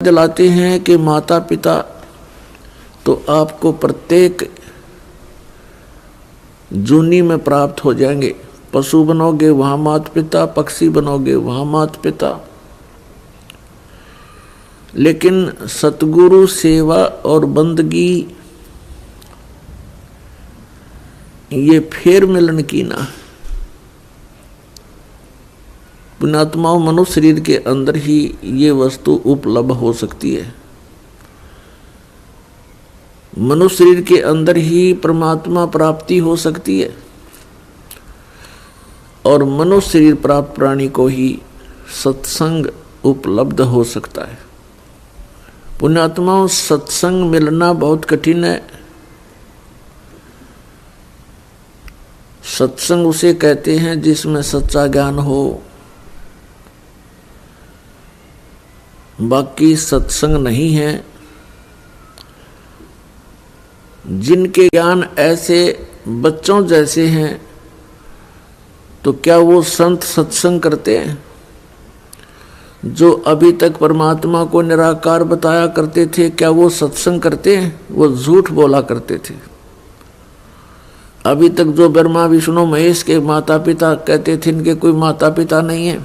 दिलाते हैं कि माता पिता तो आपको प्रत्येक जूनी में प्राप्त हो जाएंगे। पशु बनोगे वहां माता पिता, पक्षी बनोगे वहां माता पिता, लेकिन सतगुरु सेवा और बंदगी ये फेर मिलन की ना। पुण्यात्माओं, मनुष्य शरीर के अंदर ही ये वस्तु उपलब्ध हो सकती है। मनुष्य शरीर के अंदर ही परमात्मा प्राप्ति हो सकती है और मनुष्य शरीर प्राप्त प्राणी को ही सत्संग उपलब्ध हो सकता है। पुण्यात्माओं, सत्संग मिलना बहुत कठिन है। सत्संग उसे कहते हैं जिसमें सच्चा ज्ञान हो। बाकी सत्संग नहीं है। जिनके ज्ञान ऐसे बच्चों जैसे हैं तो क्या वो संत सत्संग करते हैं? जो अभी तक परमात्मा को निराकार बताया करते थे, क्या वो सत्संग करते हैं? वो झूठ बोला करते थे। अभी तक जो ब्रह्मा विष्णु महेश के माता पिता कहते थे इनके कोई माता पिता नहीं है,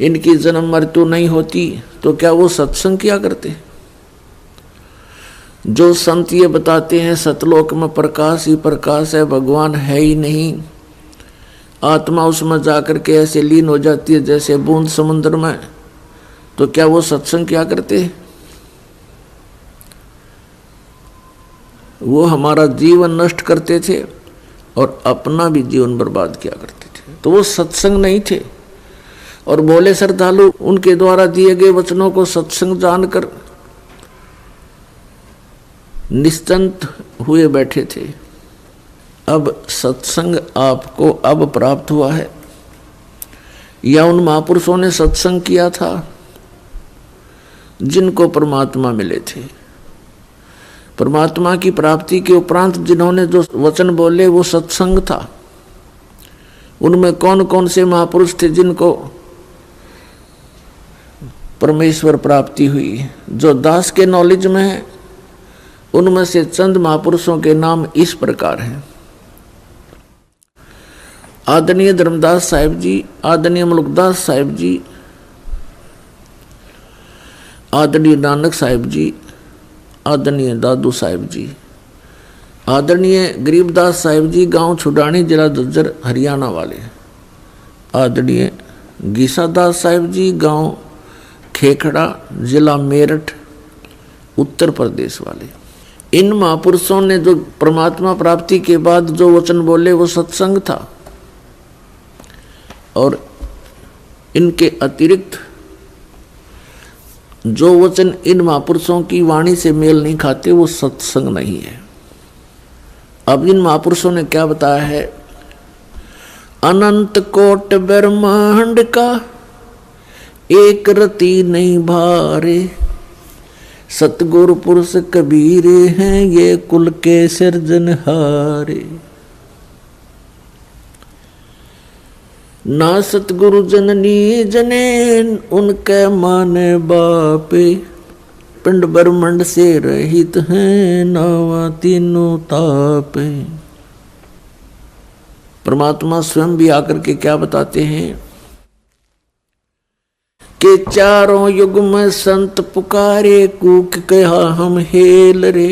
इनकी जन्म मृत्यु नहीं होती, तो क्या वो सत्संग किया करते? जो संत ये बताते हैं सतलोक में प्रकाश ही प्रकाश है, भगवान है ही नहीं, आत्मा उसमें जाकर के ऐसे लीन हो जाती है जैसे बूंद समुद्र में, तो क्या वो सत्संग किया करते? वो हमारा जीवन नष्ट करते थे और अपना भी जीवन बर्बाद किया करते थे, तो वो सत्संग नहीं थे। और बोले श्रद्धालु उनके द्वारा दिए गए वचनों को सत्संग जानकर निश्चिंत हुए बैठे थे। अब सत्संग आपको अब प्राप्त हुआ है या उन महापुरुषों ने सत्संग किया था जिनको परमात्मा मिले थे? परमात्मा की प्राप्ति के उपरांत जिन्होंने जो वचन बोले वो सत्संग था। उनमें कौन कौन से महापुरुष थे जिनको परमेश्वर प्राप्ति हुई? जो दास के नॉलेज में है उनमें से चंद महापुरुषों के नाम इस प्रकार हैं। आदरणीय धर्मदास साहिब जी, आदरणीय मुलुकदास साहिब जी, आदरणीय नानक साहिब जी, आदरणीय दादू साहिब जी, आदरणीय गरीबदास साहिब जी, गांव छुडानी, जिला झज्जर, हरियाणा वाले, आदरणीय गीसादास साहिब जी, गांव खेखड़ा, जिला मेरठ, उत्तर प्रदेश वाले। इन महापुरुषों ने जो परमात्मा प्राप्ति के बाद जो वचन बोले वो सत्संग था, और इनके अतिरिक्त जो वचन इन महापुरुषों की वाणी से मेल नहीं खाते वो सत्संग नहीं है। अब इन महापुरुषों ने क्या बताया है? अनंत कोट ब्रह्मांड का एक रति नहीं भारे, सतगुरु पुरुष कबीर हैं ये कुल के सिरजनहारे। ना सतगुरु जननी जने उनके माने बापे, पिंड ब्रह्मंड से रहित हैं नावा तीनों तापे। परमात्मा स्वयं भी आकर के क्या बताते हैं कि चारों युग में संत पुकारे, कूक कहा हम हेल रे,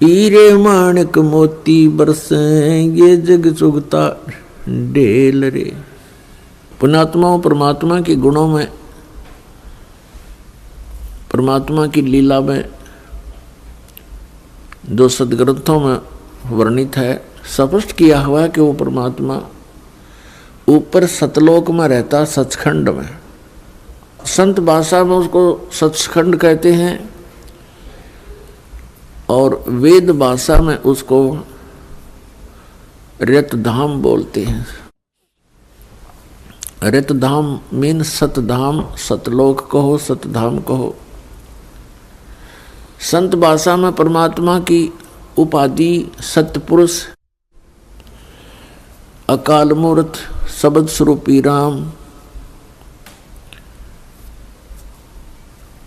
हीरे माणिक मोती बरसे ये जग चुगता डेल रे। पुण्यात्माओं, परमात्मा के गुणों में, परमात्मा की लीला में जो सदग्रंथों में वर्णित है, स्पष्ट किया हुआ है कि वो परमात्मा ऊपर सतलोक में रहता, सचखंड में। संत भाषा में उसको सचखंड कहते हैं और वेद भाषा में उसको रतधाम बोलते हैं। रतधाम मीन सतधाम, सतलोक कहो, सतधाम कहो। संत भाषा में परमात्मा की उपाधि सतपुरुष, अकाल मूर्त, शब्द स्वरूपी राम,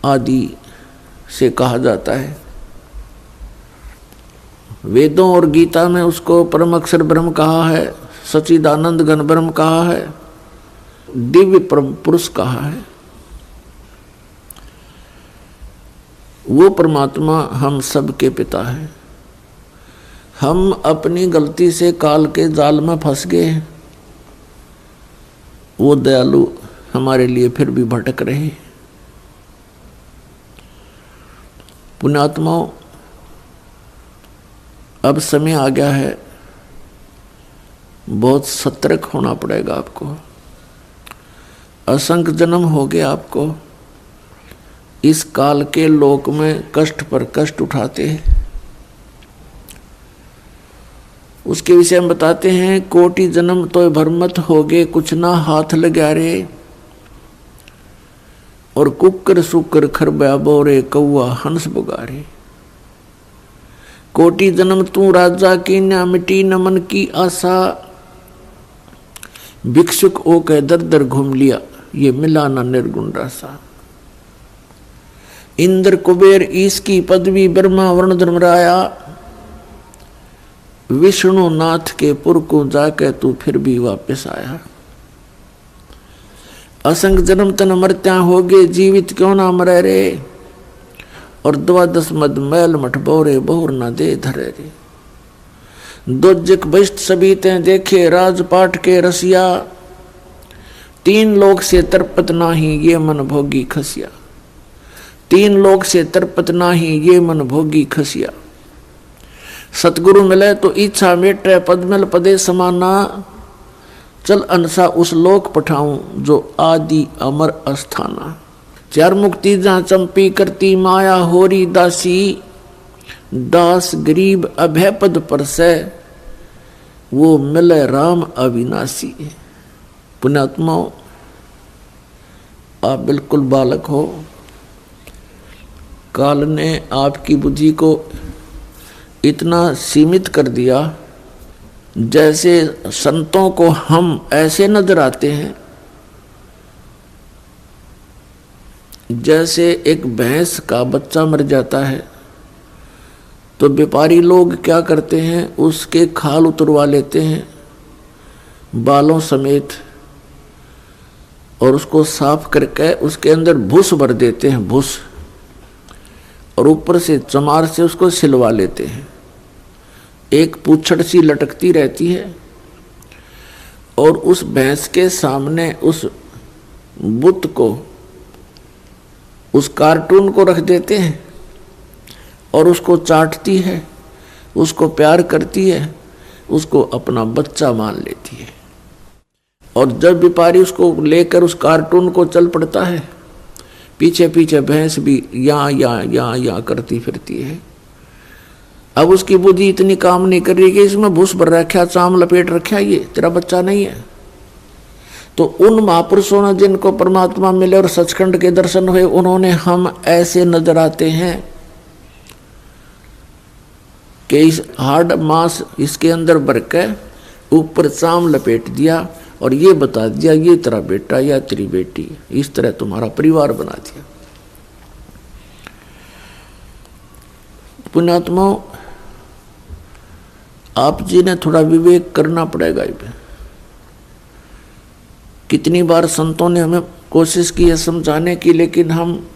आदि से कहा जाता है। वेदों और गीता में उसको परम अक्षर ब्रह्म कहा है, सच्चिदानंद घन ब्रह्म कहा है, दिव्य परम पुरुष कहा है। वो परमात्मा हम सब के पिता है। हम अपनी गलती से काल के जाल में फंस गए हैं। वो दयालु हमारे लिए फिर भी भटक रहे। पुण्यात्माओं, अब समय आ गया है, बहुत सतर्क होना पड़ेगा आपको। असंख्य जन्म हो गए आपको इस काल के लोक में कष्ट पर कष्ट उठाते हैं। उसके विषय में बताते हैं, कोटि जन्म तो भरमत हो गए, कुछ ना हाथ लगा रे। और कुकर सुकर खरबा बोरे, कौआ हंस बुगारे। कोटि जन्म तू राजा की, न मिटी न मन की आशा। भिक्षुक ओ के दर दर घूम लिया, ये मिला ना निर्गुण रासा। इंद्र कुबेर ईश की पदवी, ब्रह्मा वर्ण धर्मराया। विष्णु नाथ के पुर को जाके तू फिर भी वापस आया। असंग जन्म तन मरत्या हो गए, जीवित क्यों ना मरे रे। और 12 मद मैल मठ बोरे, बहुर ना दे धरे रे। दोजक बहिष्ट सभी ते देखे, राजपाट के रसिया। 3 लोक से तरपत नाही, ये मन भोगी खसिया। 3 लोक से तरपत नाही, ये मन भोगी खसिया। सतगुरु मिले तो इच्छा मेटे, पद्मल पदे समाना। चल अनसा उस लोक पठाऊं, जो आदि अमर अस्थाना। 4 मुक्ति जहाँ चंपी करती, माया होरी दासी। दास गरीब अभय पद पर से, वो मिले राम अविनाशी। पुण्यात्माओं, आप बिल्कुल बालक हो। काल ने आपकी बुद्धि को इतना सीमित कर दिया, जैसे संतों को हम ऐसे नजर आते हैं जैसे एक भैंस का बच्चा मर जाता है तो व्यापारी लोग क्या करते हैं, उसके खाल उतरवा लेते हैं बालों समेत, और उसको साफ करके उसके अंदर भूस भर देते हैं, भूस, और ऊपर से चमार से उसको सिलवा लेते हैं। एक पूंछड़ सी लटकती रहती है, और उस भैंस के सामने उस बुत को, उस कार्टून को रख देते हैं, और उसको चाटती है, उसको प्यार करती है, उसको अपना बच्चा मान लेती है। और जब व्यापारी उसको लेकर उस कार्टून को चल पड़ता है, पीछे पीछे भैंस भी या करती फिरती है। अब उसकी बुद्धि इतनी काम नहीं कर रही कि इसमें भूस भर रखा, चाम लपेट रखा, ये तेरा बच्चा नहीं है। तो उन महापुरुषों ने जिनको परमात्मा मिले और सचखंड के दर्शन हुए, उन्होंने हम ऐसे नजर आते हैं कि इस हार्ड मांस इसके अंदर भर के ऊपर चाम लपेट दिया और ये बता दिया, ये तेरा बेटा या तेरी बेटी, इस तरह तुम्हारा परिवार बना दिया। पुण्यात्माओं, आप जी ने थोड़ा विवेक करना पड़ेगा। कितनी बार संतों ने हमें कोशिश की है समझाने की, लेकिन हम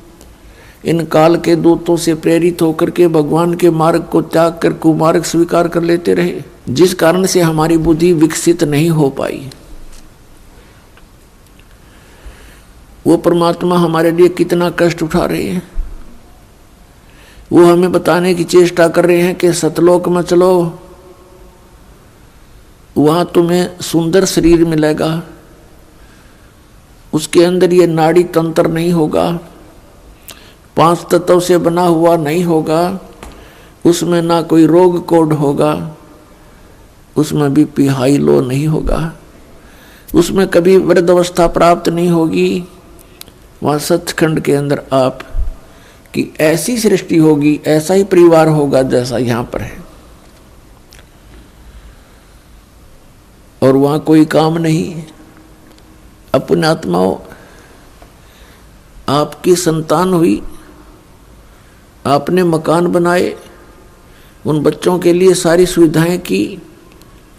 इन काल के दूतों से प्रेरित होकर के भगवान के मार्ग को त्याग कर कुमार्ग स्वीकार कर लेते रहे, जिस कारण से हमारी बुद्धि विकसित नहीं हो पाई। वो परमात्मा हमारे लिए कितना कष्ट उठा रहे हैं। वो हमें बताने की चेष्टा कर रहे हैं कि सतलोक में चलो, वहां तुम्हें सुंदर शरीर मिलेगा, उसके अंदर ये नाड़ी तंत्र नहीं होगा, 5 तत्वों से बना हुआ नहीं होगा, उसमें ना कोई रोग कोड होगा, उसमें बीपी हाई लो नहीं होगा, उसमें कभी वृद्ध अवस्था प्राप्त नहीं होगी। वहाँ सचखंड के अंदर आप की ऐसी सृष्टि होगी, ऐसा ही परिवार होगा जैसा यहाँ पर है, और वहाँ कोई काम नहीं। अपने आत्माओं, आपकी संतान हुई, आपने मकान बनाए, उन बच्चों के लिए सारी सुविधाएं की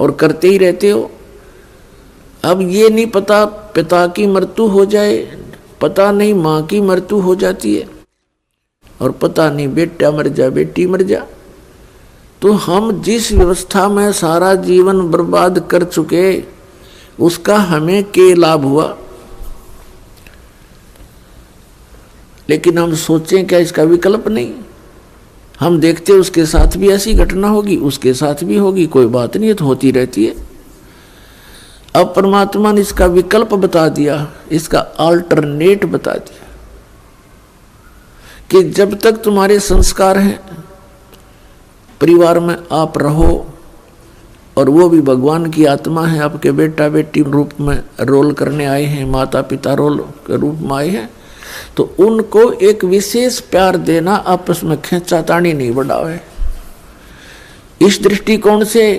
और करते ही रहते हो। अब ये नहीं पता पिता की मृत्यु हो जाए, पता नहीं माँ की मृत्यु हो जाती है, और पता नहीं बेटा मर जा बेटी मर जा। तो हम जिस व्यवस्था में सारा जीवन बर्बाद कर चुके, उसका हमें क्या लाभ हुआ? लेकिन हम सोचें क्या इसका विकल्प नहीं? हम देखते उसके साथ भी ऐसी घटना होगी, उसके साथ भी होगी, कोई बात नहीं है, तो होती रहती है। अब परमात्मा ने इसका विकल्प बता दिया, इसका अल्टरनेट बता दिया कि जब तक तुम्हारे संस्कार हैं, परिवार में आप रहो, और वो भी भगवान की आत्मा है, आपके बेटा बेटी रूप में रोल करने आए हैं, माता पिता रोल के रूप में आए हैं, तो उनको एक विशेष प्यार देना, आपस में खींचातानी नहीं बढ़ावे। इस दृष्टिकोण से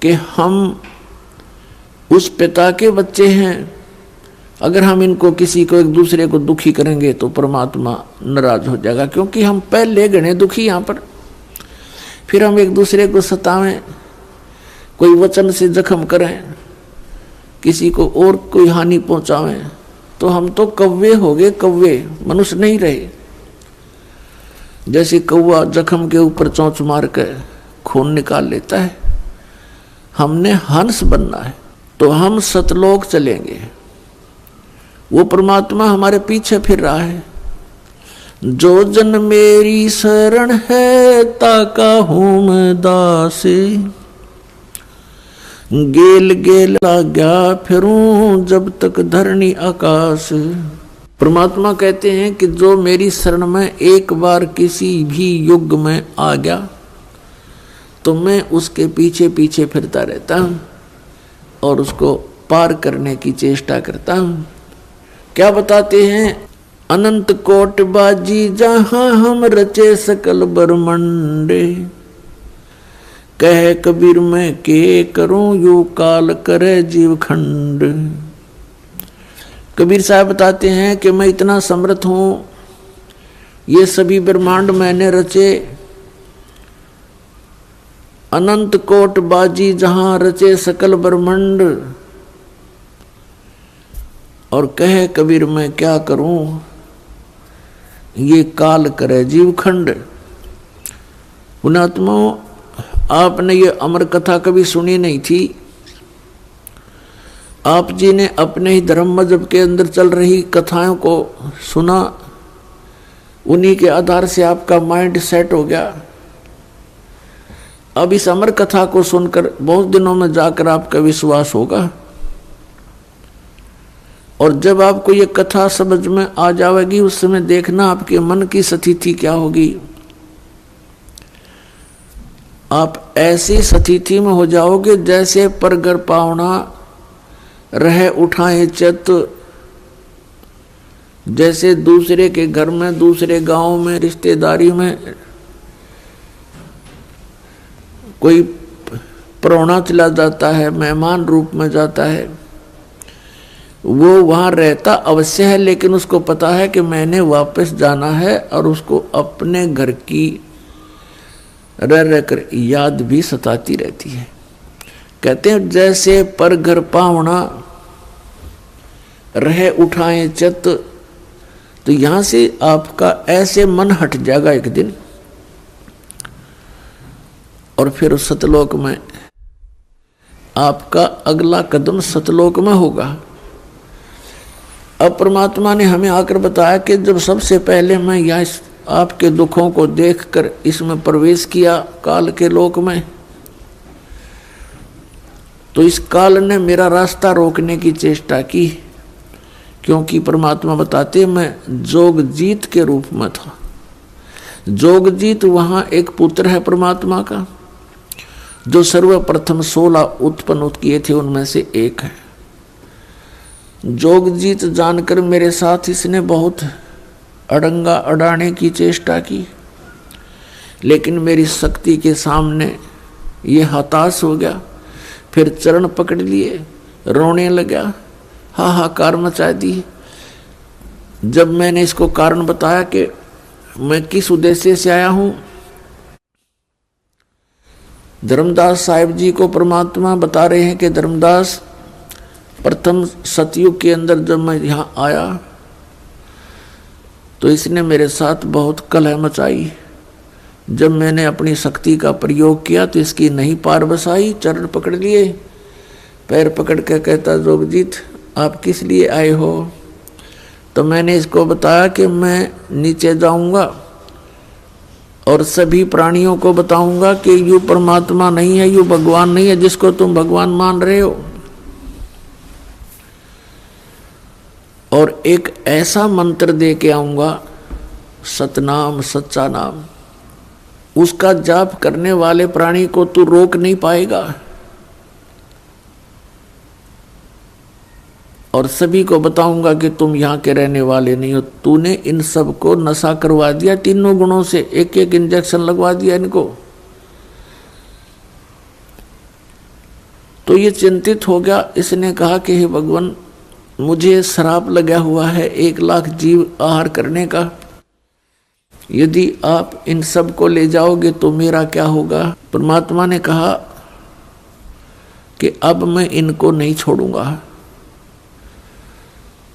कि हम उस पिता के बच्चे हैं, अगर हम इनको किसी को एक दूसरे को दुखी करेंगे तो परमात्मा नाराज हो जाएगा, क्योंकि हम पहले गणे दुखी यहाँ पर। फिर हम एक दूसरे को सतावें, कोई वचन से जख्म करें, किसी को और कोई हानि पहुंचावें, तो हम तो कौवे हो गए, कौवे, मनुष्य नहीं रहे। जैसे कौवा जख्म के ऊपर चोंच मार के खून निकाल लेता है, हमने हंस बनना है, तो हम सतलोक चलेंगे। वो परमात्मा हमारे पीछे फिर रहा है। जो जन मेरी शरण है, ताका हूं मैं दासे, गेल गेल लाग्या फिरूं जब तक धरनी आकाश। परमात्मा कहते हैं कि जो मेरी शरण में एक बार किसी भी युग में आ गया, तो मैं उसके पीछे पीछे फिरता रहता हूं और उसको पार करने की चेष्टा करता हूं। क्या बताते हैं? अनंत कोट बाजी जहां हम रचे सकल ब्रह्मंडे, कह कबीर मैं के करूं यू काल करे जीव खंड। कबीर साहब बताते हैं कि मैं इतना समर्थ हूं, ये सभी ब्रह्मांड मैंने रचे, अनंत कोट बाजी जहां रचे सकल ब्रह्मांड, और कहे कबीर मैं क्या करूं ये काल करे जीव खंड। पुणात्माओं, आपने ये अमर कथा कभी सुनी नहीं थी। आप जी ने अपने ही धर्म मजहब के अंदर चल रही कथाओं को सुना, उन्हीं के आधार से आपका माइंड सेट हो गया। अब इस अमर कथा को सुनकर बहुत दिनों में जाकर आपका विश्वास होगा, और जब आपको ये कथा समझ में आ जाएगी, उस समय देखना आपके मन की स्थिति क्या होगी। आप ऐसी स्थिति में हो जाओगे जैसे परगर पावना रह उठाए चित, जैसे दूसरे के घर में, दूसरे गांव में, रिश्तेदारी में कोई परौना चला जाता है, मेहमान रूप में जाता है, वो वहां रहता अवश्य है, लेकिन उसको पता है कि मैंने वापस जाना है, और उसको अपने घर की रह रहकर याद भी सताती रहती है। कहते हैं जैसे पर घर पावना रह उठाए चित, तो यहां से आपका ऐसे मन हट जाएगा एक दिन, और फिर सतलोक में आपका अगला कदम सतलोक में होगा। अब परमात्मा ने हमें आकर बताया कि जब सबसे पहले मैं यहाँ आपके दुखों को देखकर इसमें प्रवेश किया काल के लोक में, तो इस काल ने मेरा रास्ता रोकने की चेष्टा की, क्योंकि परमात्मा बताते मैं जोगजीत के रूप में था। जोगजीत वहां एक पुत्र है परमात्मा का, जो सर्वप्रथम 16 उत्पन्न किए थे उनमें से एक है। जोगजीत जानकर मेरे साथ इसने बहुत अड़ंगा अड़ाने की चेष्टा की, लेकिन मेरी शक्ति के सामने ये हताश हो गया। फिर चरण पकड़ लिए, रोने लगा, हाहाकार मचा दी। जब मैंने इसको कारण बताया कि मैं किस उद्देश्य से आया हूं। धर्मदास साहिब जी को परमात्मा बता रहे हैं कि धर्मदास, प्रथम सतयुग के अंदर जब मैं यहाँ आया तो इसने मेरे साथ बहुत कलह मचाई। जब मैंने अपनी शक्ति का प्रयोग किया तो इसकी नहीं पार बसाई। चरण पकड़ लिए, पैर पकड़ के कहता, जोगजीत आप किस लिए आए हो? तो मैंने इसको बताया कि मैं नीचे जाऊंगा और सभी प्राणियों को बताऊंगा कि यू परमात्मा नहीं है, यू भगवान नहीं है जिसको तुम भगवान मान रहे हो। और एक ऐसा मंत्र दे के आऊंगा, सतनाम, सच्चा नाम, उसका जाप करने वाले प्राणी को तू रोक नहीं पाएगा। और सभी को बताऊंगा कि तुम यहाँ के रहने वाले नहीं हो। तूने इन सब को नशा करवा दिया, तीनों गुणों से एक एक इंजेक्शन लगवा दिया इनको। तो ये चिंतित हो गया। इसने कहा कि हे भगवान, मुझे श्राप लगा हुआ है 1 लाख जीव आहार करने का। यदि आप इन सब को ले जाओगे तो मेरा क्या होगा? परमात्मा ने कहा कि अब मैं इनको नहीं छोड़ूंगा,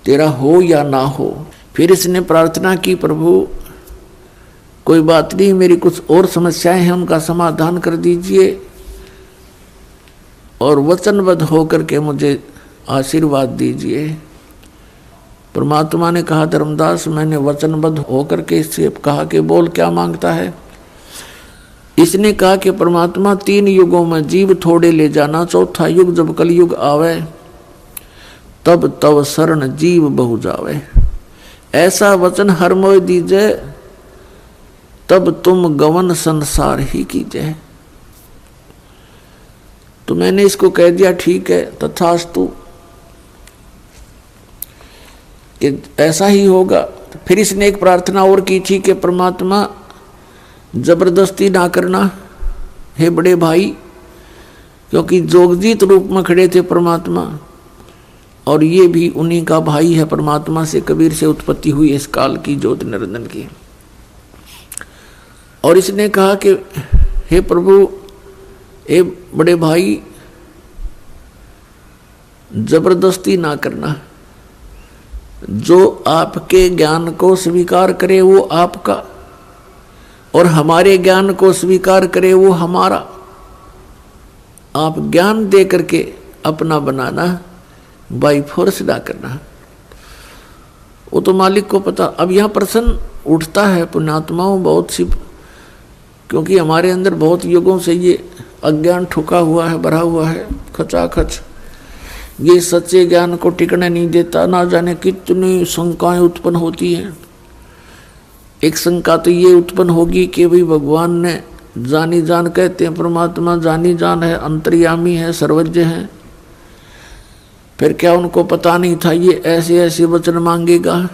तेरा हो या ना हो। फिर इसने प्रार्थना की, प्रभु कोई बात नहीं, मेरी कुछ और समस्याएं हैं, उनका समाधान कर दीजिए और वचनबद्ध होकर के मुझे आशीर्वाद दीजिए। परमात्मा ने कहा, धर्मदास मैंने वचनबद्ध होकर के इससे कहा कि बोल क्या मांगता है। इसने कहा कि परमात्मा 3 युगों में जीव थोड़े ले जाना, चौथा युग जब कलयुग आवे तब तव शरण जीव बहु जावे। ऐसा वचन हर मोय दीजे, तब तुम गवन संसार ही कीजिए। तो मैंने इसको कह दिया ठीक है, तथास्तु, कि ऐसा ही होगा। फिर इसने एक प्रार्थना और की थी कि परमात्मा जबरदस्ती ना करना हे बड़े भाई, क्योंकि जोगजीत रूप में खड़े थे परमात्मा और ये भी उन्हीं का भाई है। परमात्मा से, कबीर से उत्पत्ति हुई इस काल की ज्योति निरंजन की। और इसने कहा कि हे प्रभु, हे बड़े भाई, जबरदस्ती ना करना। जो आपके ज्ञान को स्वीकार करे वो आपका, और हमारे ज्ञान को स्वीकार करे वो हमारा। आप ज्ञान दे करके अपना बनाना, बाई फोर्स ना करना। वो तो मालिक को पता। अब यहाँ प्रश्न उठता है पुण्यात्माओं बहुत सी, क्योंकि हमारे अंदर बहुत युगों से ये अज्ञान ठुका हुआ है, भरा हुआ है खचाखच। ये सच्चे ज्ञान को टिकने नहीं देता। ना जाने कितनी शंकाएं उत्पन्न होती हैं। एक शंका तो ये उत्पन्न होगी कि भाई भगवान ने जानी जान, कहते हैं परमात्मा जानी जान है, अंतर्यामी है, सर्वज्ञ है, फिर क्या उनको पता नहीं था ये ऐसे ऐसे वचन मांगेगा?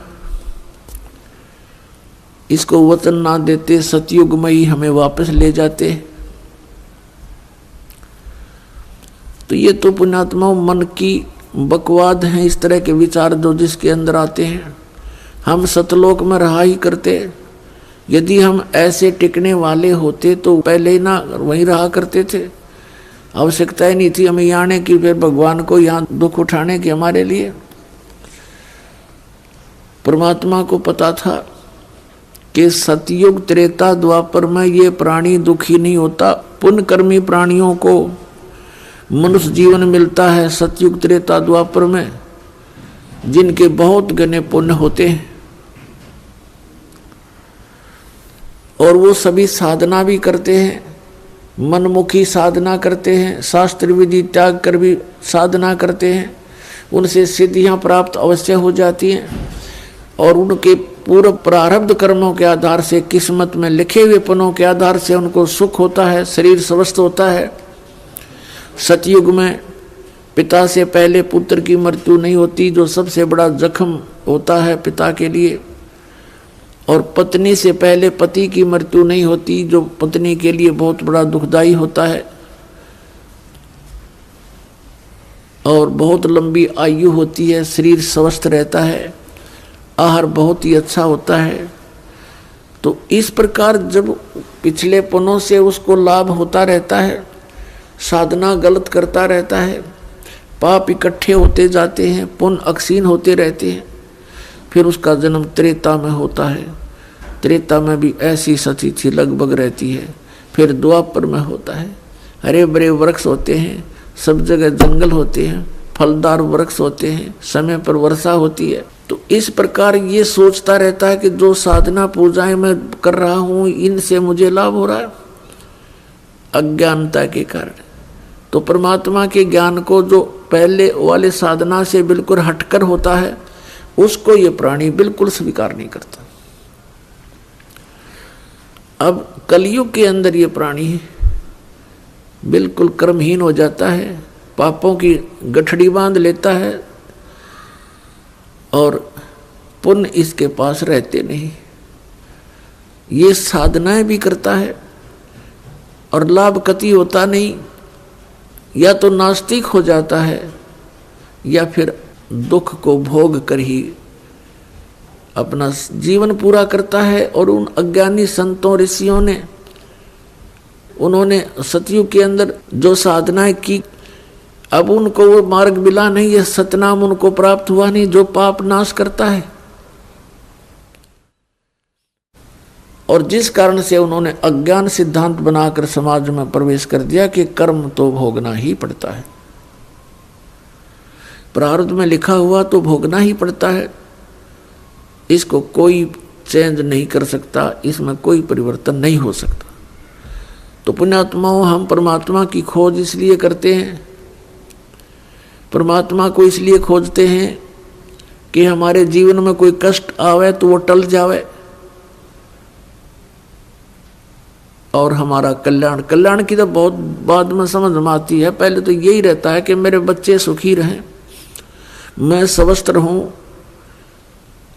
इसको वचन ना देते सतयुग में ही हमें वापस ले जाते। तो ये तो पुण्यात्मा मन की बकवाद हैं, इस तरह के विचार जो जिसके अंदर आते हैं। हम सतलोक में रहा ही करते। यदि हम ऐसे टिकने वाले होते तो पहले ही ना वहीं रहा करते थे। आवश्यकता ही नहीं थी हमें यहाँ आने की, फिर भगवान को यहाँ दुख उठाने की हमारे लिए। परमात्मा को पता था कि सतयुग त्रेता द्वापर में ये प्राणी दुखी नहीं होता। पुण्यकर्मी प्राणियों को मनुष्य जीवन मिलता है सतयुग त्रेता द्वापर में, जिनके बहुत घने पुण्य होते हैं और वो सभी साधना भी करते हैं, मनमुखी साधना करते हैं, शास्त्र विधि त्याग कर भी साधना करते हैं। उनसे सिद्धियां प्राप्त अवश्य हो जाती हैं और उनके पूर्व प्रारब्ध कर्मों के आधार से, किस्मत में लिखे हुए पनों के आधार से उनको सुख होता है, शरीर स्वस्थ होता है। सतयुग में पिता से पहले पुत्र की मृत्यु नहीं होती, जो सबसे बड़ा जख्म होता है पिता के लिए। और पत्नी से पहले पति की मृत्यु नहीं होती, जो पत्नी के लिए बहुत बड़ा दुखदाई होता है। और बहुत लंबी आयु होती है, शरीर स्वस्थ रहता है, आहार बहुत ही अच्छा होता है। तो इस प्रकार जब पिछले पुनों से उसको लाभ होता रहता है, साधना गलत करता रहता है, पाप इकट्ठे होते जाते हैं, पुण्य अक्षीण होते रहते हैं, फिर उसका जन्म त्रेता में होता है। त्रेता में भी ऐसी सती थी लगभग रहती है। फिर द्वापर में होता है, हरे भरे वृक्ष होते हैं, सब जगह जंगल होते हैं, फलदार वृक्ष होते हैं, समय पर वर्षा होती है। तो इस प्रकार ये सोचता रहता है कि जो साधना पूजाएं मैं कर रहा हूँ इनसे मुझे लाभ हो रहा है, अज्ञानता के कारण। तो परमात्मा के ज्ञान को जो पहले वाले साधना से बिल्कुल हटकर होता है उसको ये प्राणी बिल्कुल स्वीकार नहीं करता। अब कलयुग के अंदर ये प्राणी बिल्कुल कर्महीन हो जाता है, पापों की गठड़ी बांध लेता है और पुण्य इसके पास रहते नहीं। ये साधनाएं भी करता है और लाभ कति होता नहीं, या तो नास्तिक हो जाता है या फिर दुख को भोग कर ही अपना जीवन पूरा करता है। और उन अज्ञानी संतों ऋषियों ने, उन्होंने सतयुग के अंदर जो साधनाएं की, अब उनको वो मार्ग मिला नहीं, यह सतनाम उनको प्राप्त हुआ नहीं जो पाप नाश करता है। और जिस कारण से उन्होंने अज्ञान सिद्धांत बनाकर समाज में प्रवेश कर दिया कि कर्म तो भोगना ही पड़ता है, प्रारब्ध में लिखा हुआ तो भोगना ही पड़ता है, इसको कोई चेंज नहीं कर सकता, इसमें कोई परिवर्तन नहीं हो सकता। तो पुण्यात्माओं, हम परमात्मा की खोज इसलिए करते हैं, परमात्मा को इसलिए खोजते हैं कि हमारे जीवन में कोई कष्ट आवे तो वो टल जावे और हमारा कल्याण। कल्याण की तो बहुत बाद में समझ में आती है, पहले तो यही रहता है कि मेरे बच्चे सुखी रहें, मैं स्वस्थ रहूं,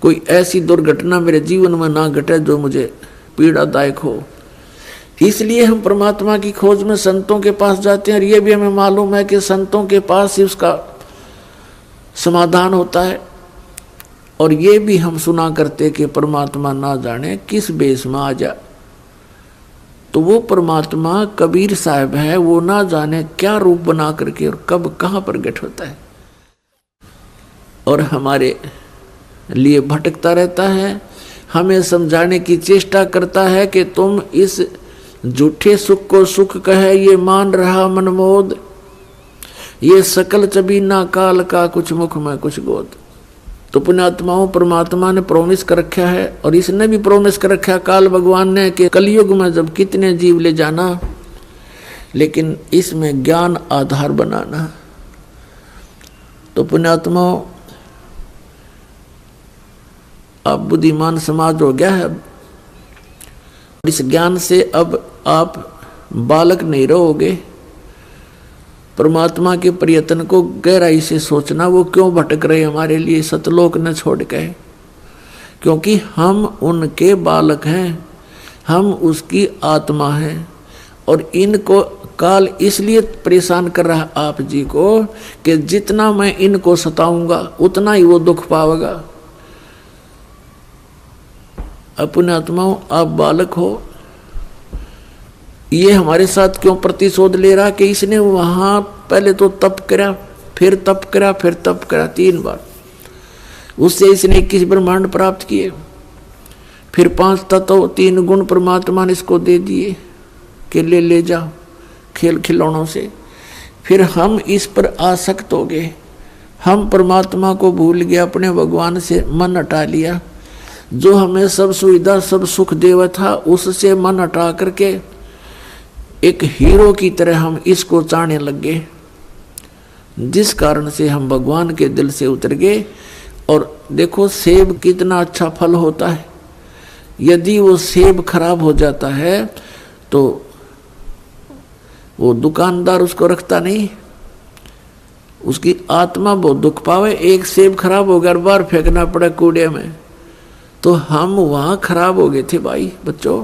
कोई ऐसी दुर्घटना मेरे जीवन में ना घटे जो मुझे पीड़ादायक हो। इसलिए हम परमात्मा की खोज में संतों के पास जाते हैं और ये भी हमें मालूम है कि संतों के पास ही उसका समाधान होता है। और ये भी हम सुना करते कि परमात्मा ना जाने किस बेस में आ जा, तो वो परमात्मा कबीर साहब है, वो ना जाने क्या रूप बना करके और कब कहाँ प्रकट होता है और हमारे लिए भटकता रहता है, हमें समझाने की चेष्टा करता है कि तुम इस झूठे सुख को सुख कहे ये मान रहा मनमोद, ये सकल चबीना काल का कुछ मुख में कुछ गोद। तो पुण्यात्माओं, परमात्मा ने प्रोमिस कर रखा है और इसने भी प्रोमिस कर रखा है काल भगवान ने कि कलयुग में जब कितने जीव ले जाना, लेकिन इसमें ज्ञान आधार बनाना। तो पुण्यात्माओं, अब बुद्धिमान समाज हो गया है, इस ज्ञान से अब आप बालक नहीं रहोगे। परमात्मा के प्रयत्न को गहराई से सोचना, वो क्यों भटक रहे हमारे लिए सतलोक न छोड़ के, क्योंकि हम उनके बालक हैं, हम उसकी आत्मा हैं। और इनको काल इसलिए परेशान कर रहा आप जी को कि जितना मैं इनको सताऊंगा उतना ही वो दुख पावेगा। अपने आत्माओं, आप बालक हो, ये हमारे साथ क्यों प्रतिशोध ले रहा कि इसने वहां पहले तो तप करा, फिर तप करा, फिर तप करा, 3 बार, उससे इसने 21 ब्रह्मांड प्राप्त किए, फिर 5 तत्व 3 गुण परमात्मा ने इसको दे दिए कि ले जाओ खेल खिलौनों से। फिर हम इस पर आसक्त हो गए, हम परमात्मा को भूल गए, अपने भगवान से मन हटा लिया, जो हमें सब सुविधा सब सुख देवा था उससे मन हटा करके एक हीरो की तरह हम इसको चाहने लग गए, जिस कारण से हम भगवान के दिल से उतर गए। और देखो सेब कितना अच्छा फल होता है, यदि वो सेब खराब हो जाता है तो वो दुकानदार उसको रखता नहीं, उसकी आत्मा बहुत दुख पावे। एक सेब खराब हो गया, बार फेंकना पड़ा कूड़े में, तो हम वहाँ खराब हो गए थे भाई बच्चों।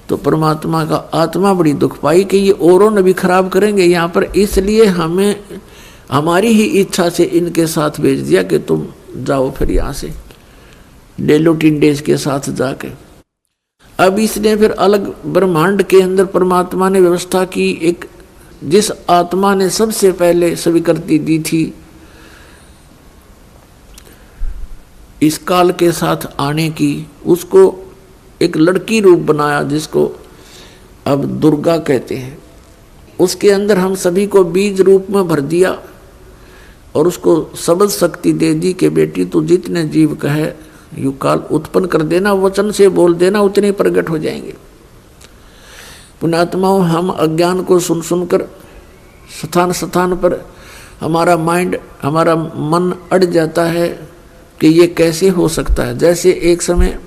तो परमात्मा का आत्मा बड़ी दुख पाई कि ये औरों ने भी खराब करेंगे यहाँ पर, इसलिए हमें हमारी ही इच्छा से इनके साथ भेज दिया कि तुम जाओ फिर यहाँ से डेलो टिंडेज के साथ जाके। अब इसने फिर अलग ब्रह्मांड के अंदर परमात्मा ने व्यवस्था की, एक जिस आत्मा ने सबसे पहले स्वीकृति दी थी इस काल के साथ आने की, उसको एक लड़की रूप बनाया जिसको अब दुर्गा कहते हैं। उसके अंदर हम सभी को बीज रूप में भर दिया और उसको शब्द शक्ति दे दी कि बेटी तू जितने जीव कहे यू काल उत्पन्न कर देना, वचन से बोल देना, उतने प्रकट हो जाएंगे। पुण्यात्माओं, हम अज्ञान को सुन सुनकर स्थान स्थान पर हमारा माइंड, हमारा मन अड़ जाता है कि ये कैसे हो सकता है। जैसे एक समय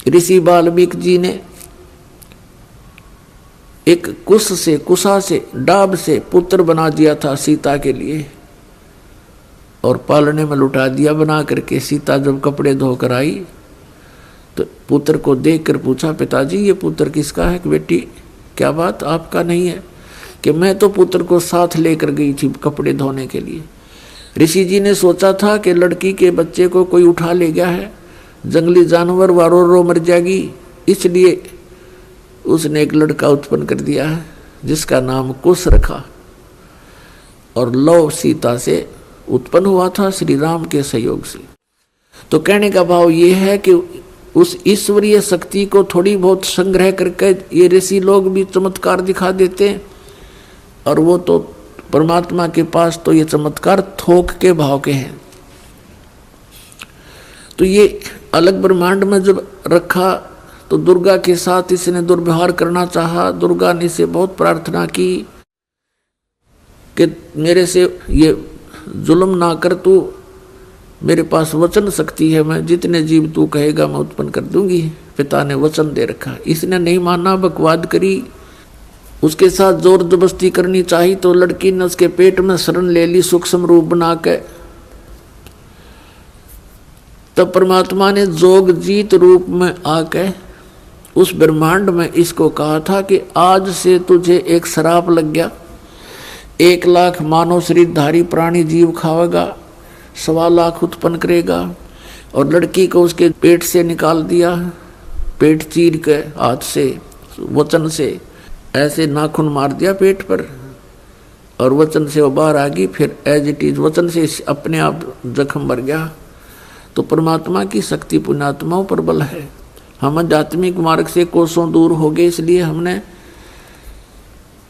ऋषि वाल्मीकि जी ने एक कुशा से डाब से पुत्र बना दिया था सीता के लिए और पालने में लुटा दिया बना करके। सीता जब कपड़े धोकर आई तो पुत्र को देखकर पूछा, पिताजी ये पुत्र किसका है? कि बेटी क्या बात, आपका नहीं है? कि मैं तो पुत्र को साथ लेकर गई थी कपड़े धोने के लिए। ऋषि जी ने सोचा था कि लड़की के बच्चे को कोई उठा ले गया है, जंगली जानवर वारो रो मर जाएगी, इसलिए उसने एक लड़का उत्पन्न कर दिया है जिसका नाम कुश रखा और लव सीता से उत्पन्न हुआ था श्री राम के सहयोग से। तो कहने का भाव ये है कि उस ईश्वरीय शक्ति को थोड़ी बहुत संग्रह करके ये ऋषि लोग भी चमत्कार दिखा देते हैं, और वो तो परमात्मा के पास तो ये चमत्कार थोक के भाव के हैं। तो ये अलग ब्रह्मांड में जब रखा तो दुर्गा के साथ इसने दुर्व्यवहार करना चाहा। दुर्गा ने इसे बहुत प्रार्थना की कि मेरे से ये जुल्म ना कर, तू मेरे पास वचन शक्ति है, मैं जितने जीव तू कहेगा मैं उत्पन्न कर दूंगी। पिता ने वचन दे रखा, इसने नहीं माना, बकवाद करी, उसके साथ जोर जबरदस्ती करनी चाहिए तो लड़की ने उसके पेट में शरण ले ली सूक्ष्म रूप बना के। तब परमात्मा ने जोग जीत रूप में आके उस ब्रह्मांड में इसको कहा था कि आज से तुझे एक श्राप लग गया, 1 लाख मानव शरीरधारी प्राणी जीव खावेगा, 1.25 लाख उत्पन्न करेगा। और लड़की को उसके पेट से निकाल दिया, पेट चीर के हाथ से वचन से ऐसे नाखून मार दिया पेट पर और वचन से वो बाहर आ गई। फिर एज इट इज वचन से अपने आप जख्म भर गया। तो परमात्मा की शक्ति पुण्यात्माओं पर बल है। हम आध्यात्मिक मार्ग से कोसों दूर हो गए, इसलिए हमने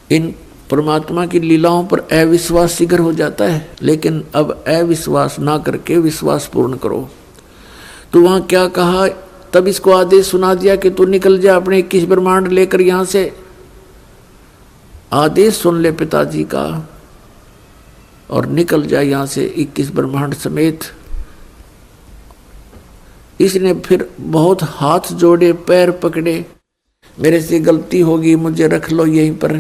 इन परमात्मा की लीलाओं पर अविश्वास शीघ्र हो जाता है। लेकिन अब अविश्वास ना करके विश्वास पूर्ण करो। तो वहाँ क्या कहा, तब इसको आदेश सुना दिया कि तू निकल जा अपने 21 ब्रह्मांड लेकर यहाँ से। आदेश सुन ले पिताजी का और निकल जा यहाँ से 21 ब्रह्मांड समेत। इसने फिर बहुत हाथ जोड़े, पैर पकड़े, मेरे से गलती होगी, मुझे रख लो यहीं पर,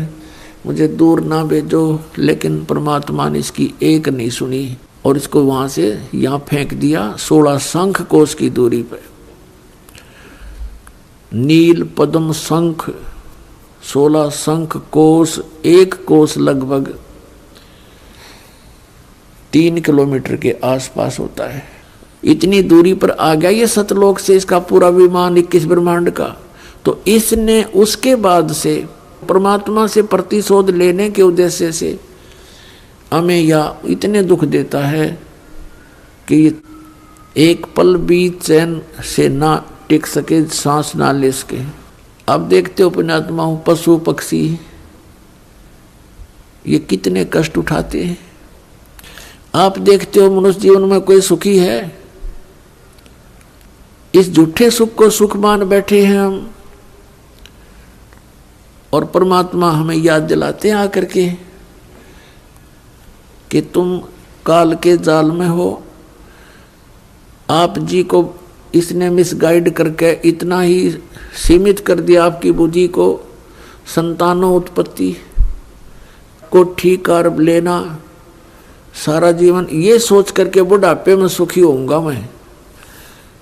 मुझे दूर ना भेजो। लेकिन परमात्मा ने इसकी एक नहीं सुनी और इसको वहां से यहाँ फेंक दिया 16 शंख कोश की दूरी पर। नील पद्म शंख 16 शंख कोश, 1 कोश लगभग 3 किलोमीटर के आसपास होता है। इतनी दूरी पर आ गया ये सतलोक से इसका पूरा विमान 21 ब्रह्मांड का। तो इसने उसके बाद से परमात्मा से प्रतिशोध लेने के उद्देश्य से हमें या इतने दुख देता है कि एक पल भी चैन से ना टिक सके, सांस ना ले सके। अब देखते हो पुण्यात्माओं, पशु पक्षी ये कितने कष्ट उठाते हैं। आप देखते हो मनुष्य जीवन में कोई सुखी है? इस झूठे सुख को सुख मान बैठे हैं हम, और परमात्मा हमें याद दिलाते हैं आकर के कि तुम काल के जाल में हो। आप जी को इसने मिसगाइड करके इतना ही सीमित कर दिया आपकी बुद्धि को, संतानों उत्पत्ति को ठीक कर लेना सारा जीवन, ये सोच करके बुढ़ापे में सुखी होऊंगा मैं,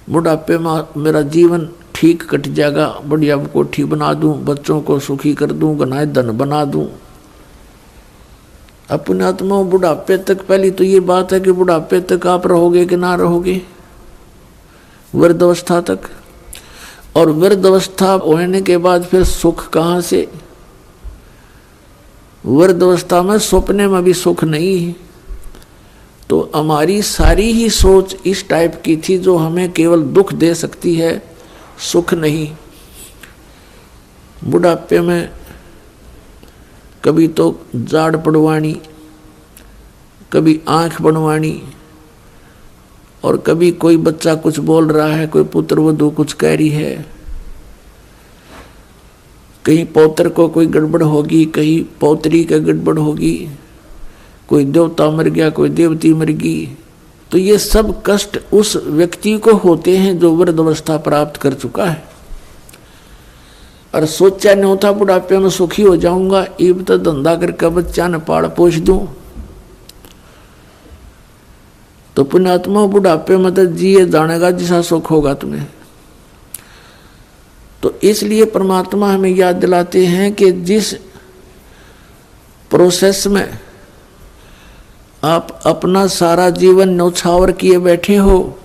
बुढ़ापे में मेरा जीवन ठीक कट जाएगा, बढ़िया कोठी बना दूं, बच्चों को सुखी कर दूं, गनाए धन बना दूं। अपने आत्मा बुढ़ापे तक, पहली तो ये बात है कि बुढ़ापे तक आप रहोगे कि ना रहोगे, वृद्धावस्था तक। और वृद्ध अवस्था होने के बाद फिर सुख कहाँ से? वृद्ध अवस्था में सपने में भी सुख नहीं है। तो हमारी सारी ही सोच इस टाइप की थी जो हमें केवल दुख दे सकती है, सुख नहीं। बुढ़ापे में कभी तो जाड़ पड़वानी, कभी आंख बनवानी, और कभी कोई बच्चा कुछ बोल रहा है, कोई पुत्र वधू कुछ कह रही है, कहीं पौत्र को कोई गड़बड़ होगी, कहीं पौत्री का गड़बड़ होगी, कोई देवता मर गया, कोई देवती मर गई। तो ये सब कष्ट उस व्यक्ति को होते हैं जो वृद्ध अवस्था प्राप्त कर चुका है और सोचा नहीं होता बुढ़ापे में सुखी हो जाऊंगा, इब तो धंधा करके बच्चा ने पाल पोष दूं। तो पुण्यात्मा बुढ़ापे में तो जिए जानेगा जिसा सुख होगा तुम्हें। तो इसलिए परमात्मा हमें याद दिलाते हैं कि जिस प्रोसेस में आप अपना सारा जीवन न्यौछावर किए बैठे हो,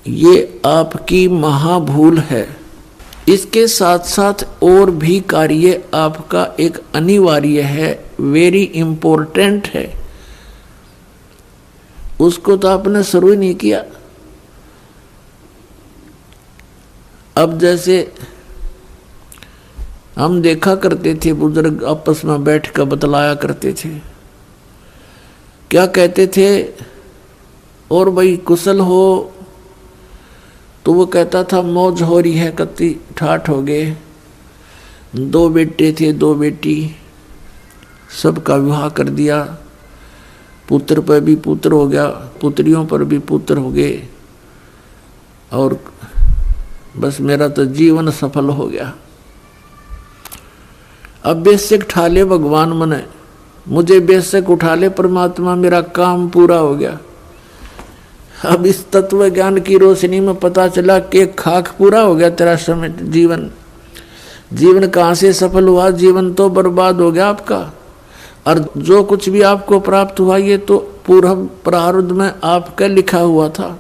ये आपकी महाभूल है। इसके साथ साथ और भी कार्य आपका एक अनिवार्य है, वेरी इंपॉर्टेंट है, उसको तो आपने शुरू ही नहीं किया। अब जैसे हम देखा करते थे, बुजुर्ग आपस में बैठ कर बतलाया करते थे, क्या कहते थे, और भाई कुशल हो? तो वो कहता था मौज हो रही है, कत्ती ठाठ हो गए, 2 बेटे थे 2 बेटी, सबका विवाह कर दिया, पुत्र पर भी पुत्र हो गया, पुत्रियों पर भी पुत्र हो गए, और बस मेरा तो जीवन सफल हो गया। अब बेशक उठा ले भगवान मने, मुझे बेशक उठा ले परमात्मा, मेरा काम पूरा हो गया। अब इस तत्व ज्ञान की रोशनी में पता चला कि खाक पूरा हो गया तेरा समय, जीवन कहाँ से सफल हुआ? जीवन तो बर्बाद हो गया आपका। और जो कुछ भी आपको प्राप्त हुआ ये तो पूर्व प्रारब्ध में आपका लिखा हुआ था,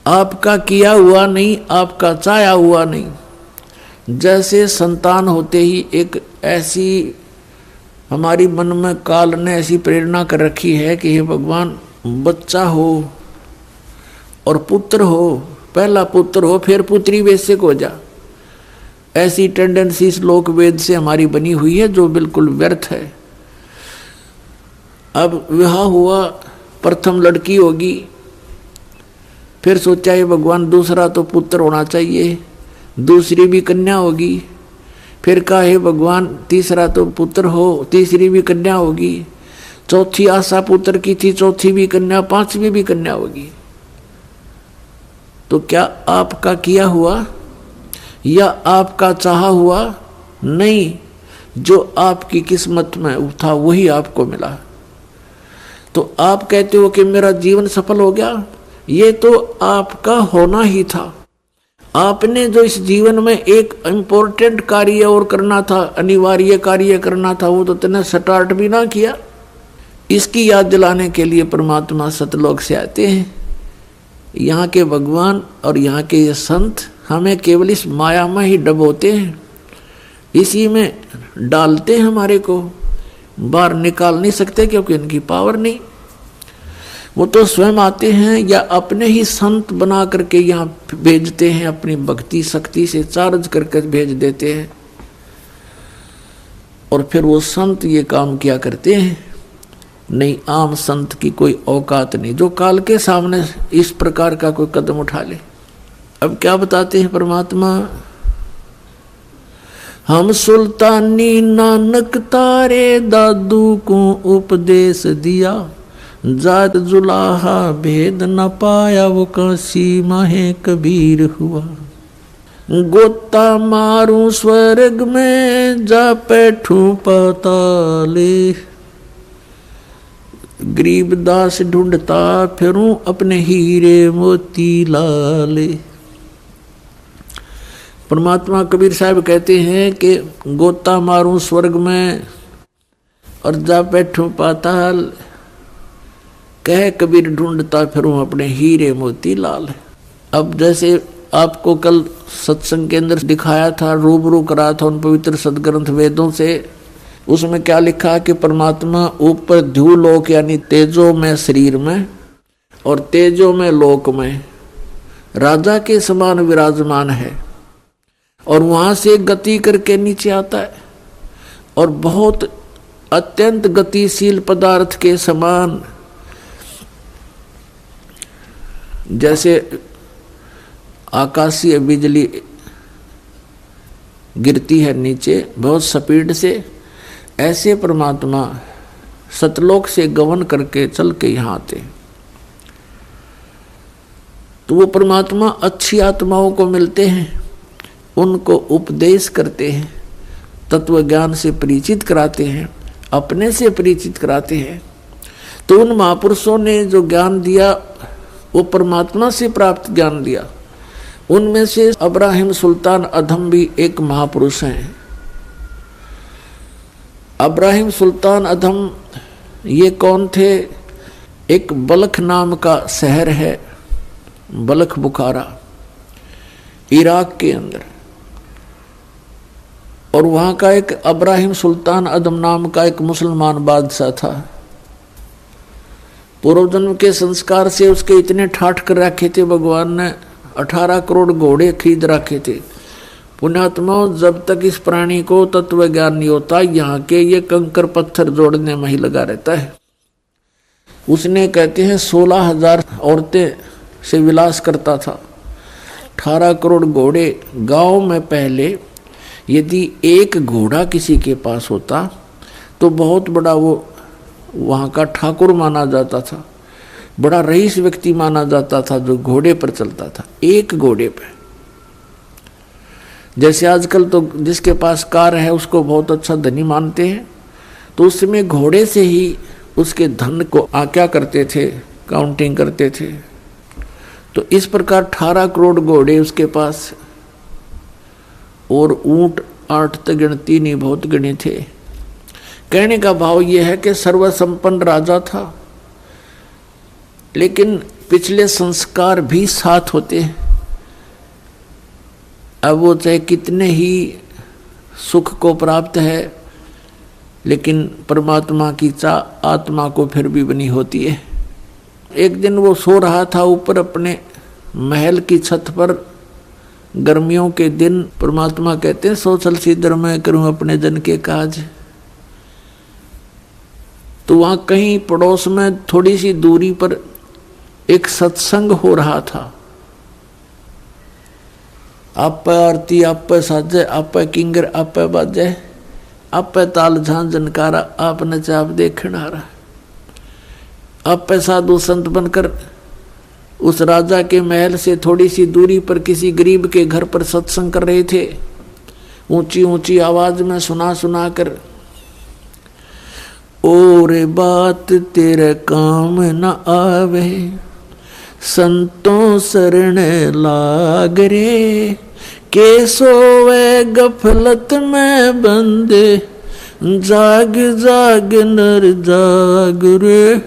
आपका किया हुआ नहीं, आपका चाहा हुआ नहीं। जैसे संतान होते ही एक ऐसी हमारी मन में काल ने ऐसी प्रेरणा कर रखी है कि हे भगवान बच्चा हो और पुत्र हो, पहला पुत्र हो फिर पुत्री वैश्यक हो जा, ऐसी टेंडेंसी श्लोक वेद से हमारी बनी हुई है जो बिल्कुल व्यर्थ है। अब विवाह हुआ, प्रथम लड़की होगी, फिर सोचा ये भगवान दूसरा तो पुत्र होना चाहिए, दूसरी भी कन्या होगी, फिर कहा हे भगवान तीसरा तो पुत्र हो, तीसरी भी कन्या होगी, चौथी आशा पुत्र की थी, चौथी भी कन्या, पांचवी भी कन्या होगी। तो क्या आपका किया हुआ या आपका चाहा हुआ? नहीं, जो आपकी किस्मत में था वही आपको मिला। तो आप कहते हो कि मेरा जीवन सफल हो गया, ये तो आपका होना ही था। आपने जो इस जीवन में एक इम्पोर्टेंट कार्य और करना था, अनिवार्य कार्य करना था, वो तो तुमने स्टार्ट भी ना किया। इसकी याद दिलाने के लिए परमात्मा सतलोक से आते हैं। यहाँ के भगवान और यहाँ के ये संत हमें केवल इस माया में ही डबोते हैं, इसी में डालते हैं, हमारे को बाहर निकाल नहीं सकते क्योंकि इनकी पावर नहीं। वो तो स्वयं आते हैं या अपने ही संत बना करके यहाँ भेजते हैं, अपनी भक्ति शक्ति से चार्ज करके भेज देते हैं, और फिर वो संत ये काम किया करते हैं। नहीं, आम संत की कोई औकात नहीं जो काल के सामने इस प्रकार का कोई कदम उठा ले। अब क्या बताते हैं परमात्मा, हम सुल्तानी नानक तारे दादू को उपदेश दिया, जात जुलाहा भेद न पाया वो काशी माहे कबीर हुआ, गोता मारू स्वर्ग में जा बैठूं पाताले, गरीबदास ढूंढता फिरूं अपने हीरे मोती लाले। परमात्मा कबीर साहब कहते हैं कि गोता मारूं स्वर्ग में और जा बैठूं पाताल, कह कबीर ढूंढता फिरूं अपने हीरे मोती लाल। अब जैसे आपको कल सत्संग के अंदर दिखाया था, रूबरू करा था उन पवित्र सदग्रंथ वेदों से। उसमें क्या लिखा कि परमात्मा ऊपर ध्युलोक यानी तेजो में शरीर में और तेजो में लोक में राजा के समान विराजमान है, और वहां से गति करके नीचे आता है और बहुत अत्यंत गतिशील पदार्थ के समान, जैसे आकाशीय बिजली गिरती है नीचे बहुत स्पीड से, ऐसे परमात्मा सतलोक से गमन करके चल के यहाँ आते। तो वो परमात्मा अच्छी आत्माओं को मिलते हैं, उनको उपदेश करते हैं, तत्व ज्ञान से परिचित कराते हैं, अपने से परिचित कराते हैं। तो उन महापुरुषों ने जो ज्ञान दिया वो परमात्मा से प्राप्त ज्ञान दिया। उनमें से अब्राहिम सुल्तान अधम भी एक महापुरुष हैं। अब्राहिम सुल्तान अधम ये कौन थे? एक बल्ख नाम का शहर है, बल्ख बुखारा, इराक के अंदर, और वहाँ का एक अब्राहिम सुल्तान अदम नाम का एक मुसलमान बादशाह था। पूर्व जन्म के संस्कार से उसके इतने ठाठ कर रखे थे, भगवान ने 18 करोड़ घोड़े खरीद रखे थे। पुण्यात्माओं, जब तक इस प्राणी को तत्व ज्ञान नहीं होता, यहाँ के ये कंकर पत्थर जोड़ने में ही लगा रहता है। उसने कहते हैं 16,000 औरतें से विलास करता था, 18 करोड़ घोड़े। गांव में पहले यदि एक घोड़ा किसी के पास होता तो बहुत बड़ा वो वहाँ का ठाकुर माना जाता था, बड़ा रईस व्यक्ति माना जाता था जो घोड़े पर चलता था, एक घोड़े पे। जैसे आजकल तो जिसके पास कार है उसको बहुत अच्छा धनी मानते हैं, तो उसमें घोड़े से ही उसके धन को क्या करते थे, काउंटिंग करते थे। तो इस प्रकार 18 करोड़ घोड़े उसके पास, और ऊंट 8 तक गिनती नहीं, बहुत गिने थे। कहने का भाव यह है कि सर्वसंपन्न राजा था, लेकिन पिछले संस्कार भी साथ होते हैं। अब वो चाहे कितने ही सुख को प्राप्त है, लेकिन परमात्मा की चाह आत्मा को फिर भी बनी होती है। एक दिन वो सो रहा था ऊपर अपने महल की छत पर, गर्मियों के दिन। परमात्मा कहते हैं सोचल सिद्धर मैं करूं अपने जन के काज। तो वहां कहीं पड़ोस में थोड़ी सी दूरी पर एक सत्संग हो रहा था। आप आरती, आप साजे, आप किंगर, आप बाजे, आप ताल झां जनकारा, आप नचाप देखण आ रहा। आप साधु संत बनकर उस राजा के महल से थोड़ी सी दूरी पर किसी गरीब के घर पर सत्संग कर रहे थे, ऊंची ऊंची आवाज में सुना सुना कर। और बात तेरे काम न आवे, संतों शरण लाग रे, के सोवे गफलत में बंदे, जाग जाग नर जाग रे,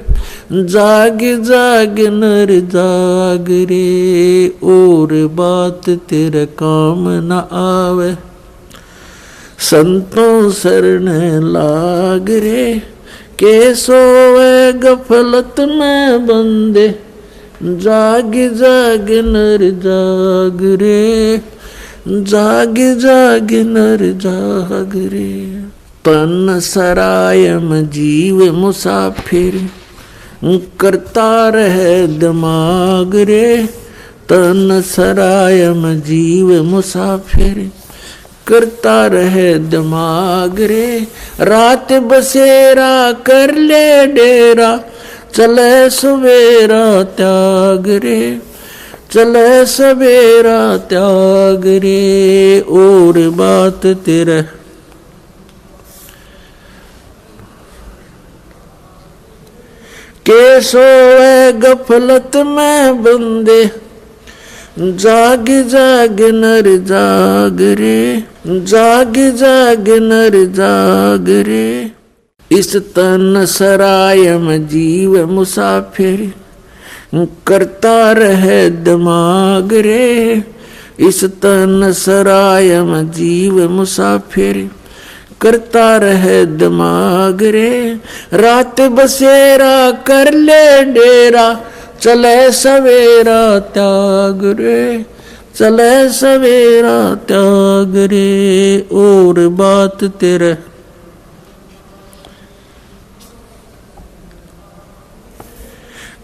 जाग जाग नर जाग रे। और बात तेरे काम न आवे, संतों शरण लाग रे, के सोवे गफलत में बंदे, जाग जाग नर जाग रे, जाग जाग नर जाग रे। तन सरायम जीव मुसाफिर, करता रहे दिमाग रे। तन सरायम जीव मुसाफिर, करता रहे दिमाग रे। रात बसेरा कर ले डेरा, चले सवेरा त्याग रे, चले सवेरा त्याग रे। और बात तेरे के सोए गफलत में बंदे, जाग जाग नर जाग रे, जाग जाग नर जाग रे। इस तन सरायम जीव मुसाफिर, करता रहे दिमाग रे। इस तन सराय में जीव मुसाफिर करता रहे दिमाग रे। रात बसेरा कर ले डेरा चले सवेरा त्याग रे, चले सवेरा त्याग रे। और बात तेरे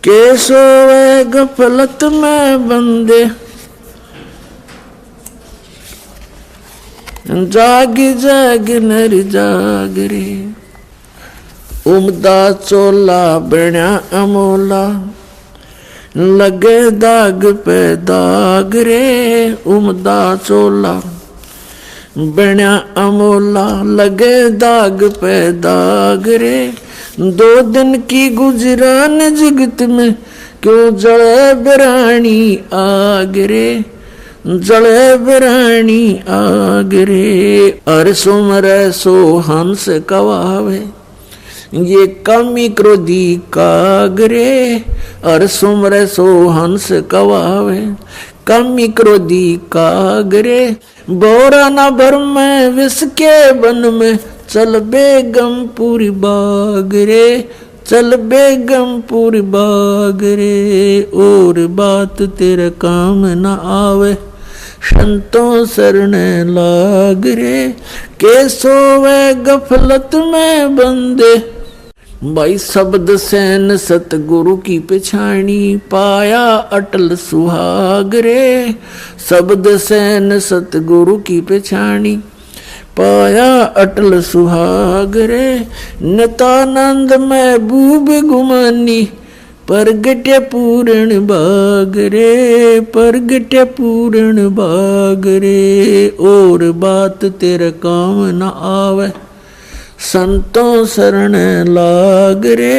के सोए गफलत में बंदे जाग जाग नर जाग रे। उमदा चोला बण्या अमोला लगे दाग पे दाग रे। उमदा चोला बण्या अमोला लगे दाग पे दाग रे। 2 दिन की गुजरान जगत में क्यों जले बिरानी आग रे, जले बिरानी आग रे। अर सुमरे सो हंस कवावे ये कमी क्रोधी कागरे। अर सुमरे सो हंस कवावे कमी क्रोधी कागरे। बोरा न भर में विष के बन में चल बेगम पूरी बाग रे, चल बेगम पूरी बाग रे। और बात तेरे काम न आवे संतों शरण लाग रे। के सोवे गफलत में बंदे भाई शब्द सैन सतगुरु की पिछाणी पाया अटल सुहाग रे। शब्द सैन सतगुरु की पिछाणी पाया अटल सुहाग रे। नतानंद महबूब गुमानी परगट्य पूर्ण बाग रे, परगट्य पूर्ण बाग रे। और बात तेरे काम न आवे संतों शरण लाग रे।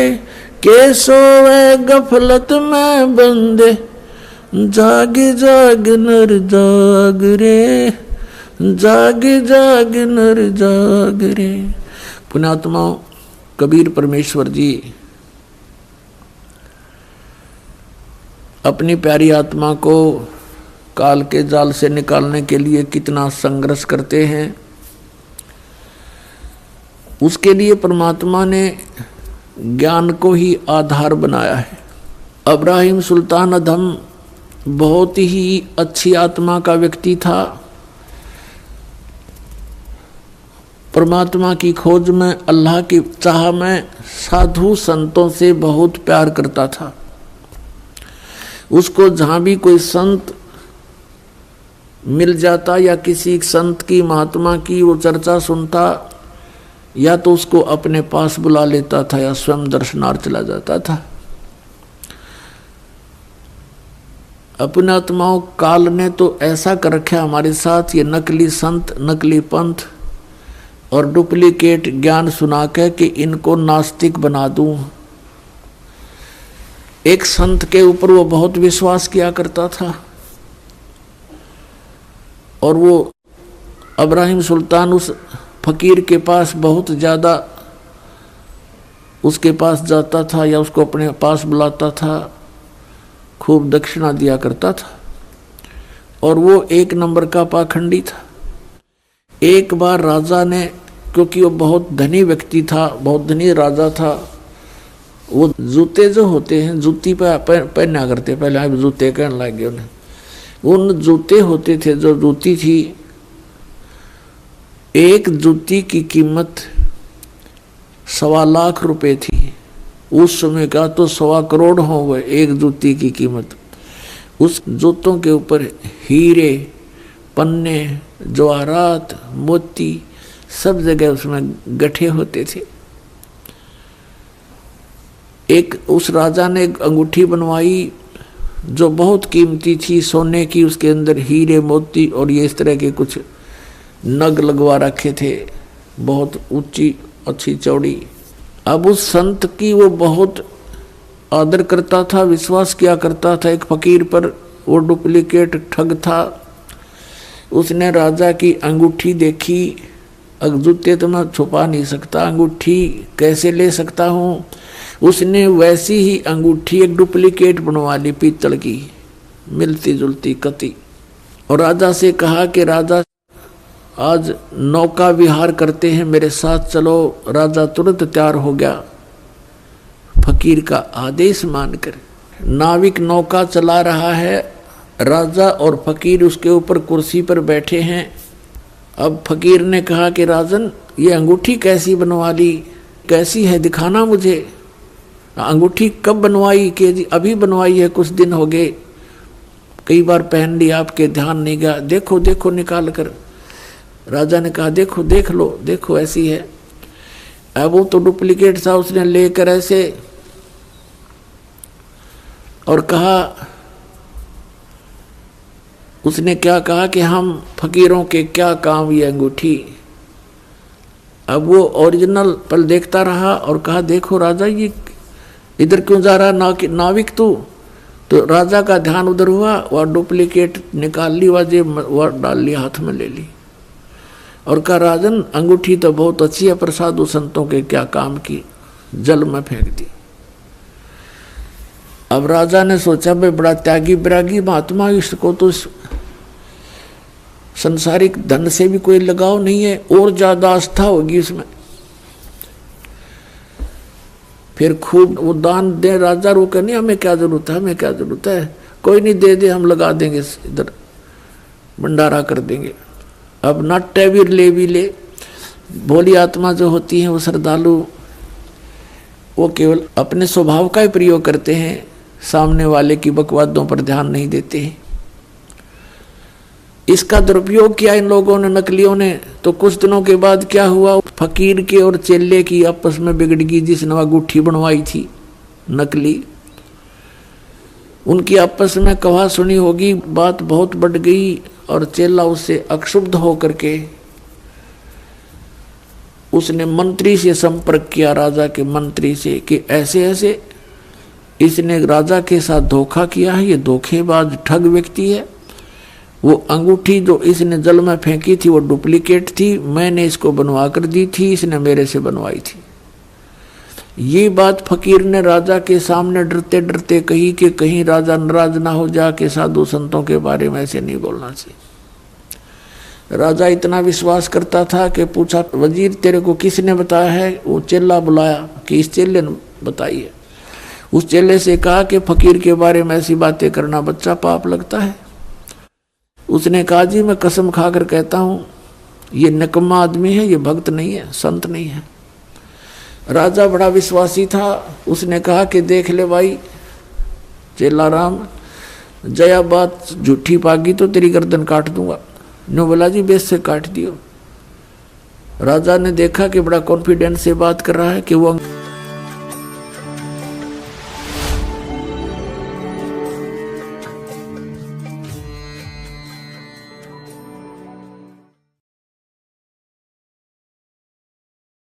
के सोवे गफलत में बंदे जाग जाग नर जाग रे, जाग जाग नर जाग रे। पुण्यात्मा कबीर परमेश्वर जी अपनी प्यारी आत्मा को काल के जाल से निकालने के लिए कितना संघर्ष करते हैं। उसके लिए परमात्मा ने ज्ञान को ही आधार बनाया है। अब्राहिम सुल्तान अधम बहुत ही अच्छी आत्मा का व्यक्ति था। परमात्मा की खोज में, अल्लाह की चाह में साधु संतों से बहुत प्यार करता था। उसको जहाँ भी कोई संत मिल जाता या किसी संत की महात्मा की वो चर्चा सुनता, या तो उसको अपने पास बुला लेता था या स्वयं दर्शनार्थ चला जाता था। अपने आत्माओं काल ने तो ऐसा कर रखा हमारे साथ, ये नकली संत, नकली पंथ और डुप्लीकेट ज्ञान सुना के कि इनको नास्तिक बना दूं। एक संत के ऊपर वो बहुत विश्वास किया करता था और वो अब्राहिम सुल्तान उस फकीर के पास बहुत ज़्यादा उसके पास जाता था या उसको अपने पास बुलाता था, खूब दक्षिणा दिया करता था। और वो 1 नंबर का पाखंडी था। एक बार राजा ने, क्योंकि वो बहुत धनी व्यक्ति था, बहुत धनी राजा था, वो जूते जो होते हैं जूती पे पहना करते, पहले आप जूते कहने लग गए उन्हें। उन जूते होते थे, जो जूती थी, एक जूती की कीमत 1.25 लाख रुपए थी। उस समय का तो 1.25 करोड़ हो गए एक जूती की कीमत। उस जूतों के ऊपर हीरे, पन्ने, जवाहरात, मोती सब जगह उसमें गठे होते थे। एक उस राजा ने एक अंगूठी बनवाई जो बहुत कीमती थी, सोने की, उसके अंदर हीरे, मोती और ये इस तरह के कुछ नग लगवा रखे थे, बहुत ऊंची, अच्छी, चौड़ी। अब उस संत की वो बहुत आदर करता था, विश्वास किया करता था एक फकीर पर। वो डुप्लीकेट ठग था। उसने राजा की अंगूठी देखी। जूते तो मैं छुपा नहीं सकता, अंगूठी कैसे ले सकता हूँ। उसने वैसी ही अंगूठी एक डुप्लीकेट बनवा ली, पीतल की, मिलती जुलती कती। और राजा से कहा कि राजा आज नौका विहार करते हैं, मेरे साथ चलो। राजा तुरंत तैयार हो गया फकीर का आदेश मानकर। नाविक नौका चला रहा है, राजा और फकीर उसके ऊपर कुर्सी पर बैठे हैं। अब फकीर ने कहा कि राजन, ये अंगूठी कैसी बनवा ली, कैसी है, दिखाना मुझे। अंगूठी कब बनवाई? कि जी अभी बनवाई है, कुछ दिन हो गए, कई बार पहन ली, आपके ध्यान नहीं गया, देखो देखो निकाल कर। राजा ने कहा देखो देख लो, देखो ऐसी है। अब वो तो डुप्लीकेट था, उसने लेकर ऐसे और कहा, उसने क्या कहा कि हम फकीरों के क्या काम ये अंगूठी। अब वो ओरिजिनल पल देखता रहा और कहा देखो राजा, ये इधर क्यों जा रहा नाविक तू? तो राजा का ध्यान उधर हुआ, वह डुप्लीकेट निकाल ली, वह डाल ली, हाथ में ले ली और कहा राजन, अंगूठी तो बहुत अच्छी है पर साधु संतों के क्या काम की, जल में फेंक दी। अब राजा ने सोचा भाई बड़ा त्यागी विरागी महात्मा, इसको तो संसारिक धन से भी कोई लगाव नहीं है, और ज्यादा आस्था होगी इसमें। फिर खूब वो दान दे राजा, रो कर नहीं हमें क्या जरूरत है, हमें क्या जरूरत है, कोई नहीं दे दे, हम लगा देंगे, इधर भंडारा कर देंगे। अब नाट्य भी ले भोली आत्मा जो होती है वो श्रद्धालु, वो केवल अपने स्वभाव का ही प्रयोग करते हैं, सामने वाले की बकवादों पर ध्यान नहीं देते हैं। इसका दुरुपयोग किया इन लोगों ने, नकलियों ने। तो कुछ दिनों के बाद क्या हुआ, फकीर के और चेले की आपस में बिगड़ गई, जिसने अंगूठी बनवाई थी नकली, उनकी आपस में कहा सुनी होगी, बात बहुत बढ़ गई और चेला उससे अक्षुब्ध होकर के उसने मंत्री से संपर्क किया, राजा के मंत्री से, कि ऐसे ऐसे इसने राजा के साथ धोखा किया है, ये धोखेबाज ठग व्यक्ति है। वो अंगूठी जो इसने जल में फेंकी थी वो डुप्लीकेट थी, मैंने इसको बनवा कर दी थी, इसने मेरे से बनवाई थी। ये बात फकीर ने राजा के सामने डरते डरते कही कि कहीं राजा नाराज ना हो जा के साधु संतों के बारे में ऐसे नहीं बोलना चाहिए। राजा इतना विश्वास करता था कि पूछा, वजीर तेरे को किसने बताया है? वो चेला बुलाया कि इस चेले ने बताई है। उस चेले से कहा कि फकीर के बारे में ऐसी बातें करना बच्चा पाप लगता है। उसने कहा जी मैं कसम खाकर कहता हूँ ये निकम्मा आदमी है, ये भक्त नहीं है, संत नहीं है। राजा बड़ा विश्वासी था, उसने कहा कि देख ले भाई चेला राम, जया बात झूठी पागी तो तेरी गर्दन काट दूंगा। नो बोला जी बेस से काट दियो। राजा ने देखा कि बड़ा कॉन्फिडेंस से बात कर रहा है कि वो